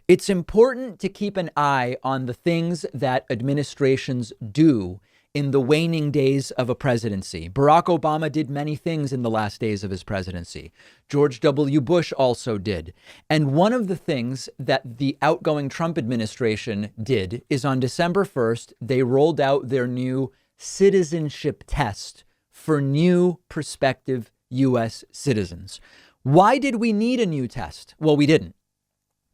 It's important to keep an eye on the things that administrations do in the waning days of a presidency. Barack Obama did many things in the last days of his presidency. George W. Bush also did. And one of the things that the outgoing Trump administration did is on December 1st, they rolled out their new citizenship test for new prospective U.S. citizens. Why did we need a new test? Well, we didn't.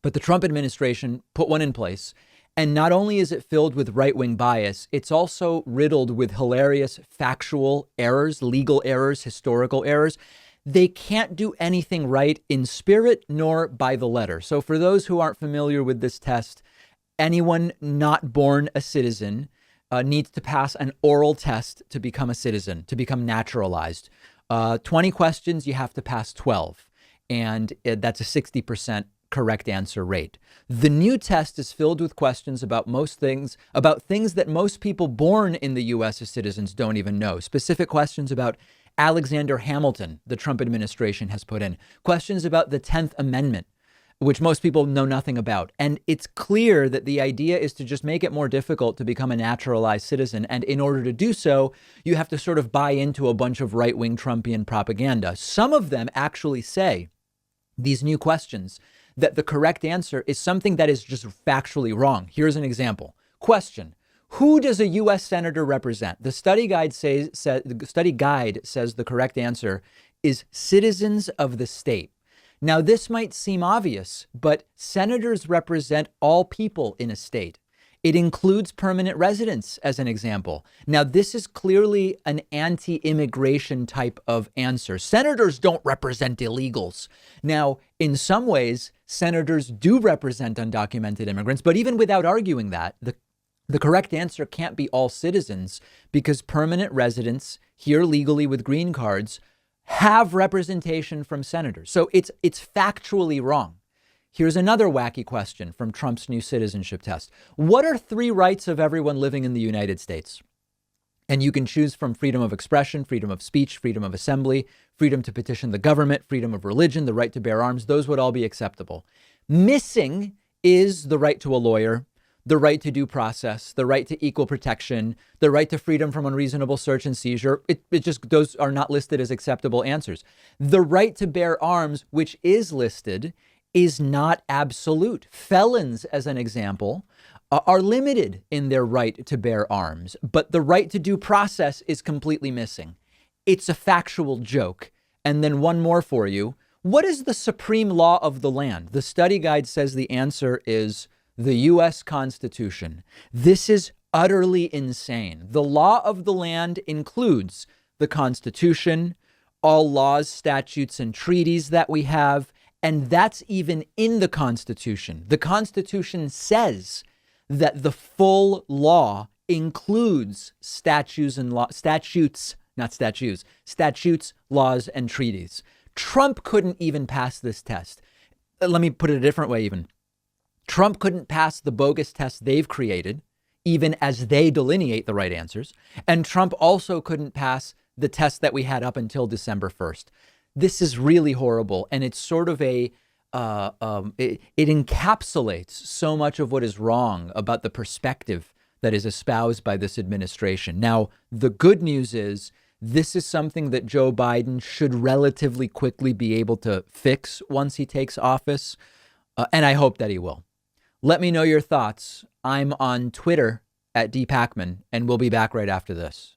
But the Trump administration put one in place. And not only is it filled with right-wing bias, it's also riddled with hilarious factual errors, legal errors, historical errors. They can't do anything right in spirit nor by the letter. So for those who aren't familiar with this test, anyone not born a citizen needs to pass an oral test to become a citizen, to become naturalized. 20 questions, you have to pass 12. And that's a 60% correct answer rate. The new test is filled with questions about things that most people born in the U.S. as citizens don't even know. Specific questions about Alexander Hamilton, the Trump administration has put in. Questions about the 10th Amendment, which most people know nothing about. And it's clear that the idea is to just make it more difficult to become a naturalized citizen. And in order to do so, you have to sort of buy into a bunch of right-wing Trumpian propaganda. Some of them actually say, these new questions, that the correct answer is something that is just factually wrong. Here's an example. Question: who does a U.S. senator represent? The study guide says the correct answer is citizens of the state. Now, this might seem obvious, but senators represent all people in a state. It includes permanent residents, as an example. Now, this is clearly an anti-immigration type of answer. Senators don't represent illegals. Now, in some ways, senators do represent undocumented immigrants, but even without arguing that, the correct answer can't be all citizens, because permanent residents here legally with green cards have representation from senators. So it's factually wrong. Here's another wacky question from Trump's new citizenship test. What are 3 rights of everyone living in the United States? And you can choose from freedom of expression, freedom of speech, freedom of assembly, freedom to petition the government, freedom of religion, the right to bear arms. Those would all be acceptable. Missing is the right to a lawyer, the right to due process, the right to equal protection, the right to freedom from unreasonable search and seizure. Those are not listed as acceptable answers. The right to bear arms, which is listed, is not absolute. Felons, as an example, are limited in their right to bear arms, but the right to due process is completely missing. It's a factual joke. And then one more for you. What is the supreme law of the land? The study guide says the answer is the U.S. Constitution. This is utterly insane. The law of the land includes the Constitution, all laws, statutes, and treaties that we have. And that's even in the Constitution. The Constitution says that the full law includes statutes, laws, and treaties. Trump couldn't even pass this test. Let me put it a different way even. Trump couldn't pass the bogus test they've created, even as they delineate the right answers. And Trump also couldn't pass the test that we had up until December 1st. This is really horrible. And it's sort of it encapsulates so much of what is wrong about the perspective that is espoused by this administration. Now, the good news is this is something that Joe Biden should relatively quickly be able to fix once he takes office. And I hope that he will. Let me know your thoughts. I'm on Twitter at @Pakman, and we'll be back right after this.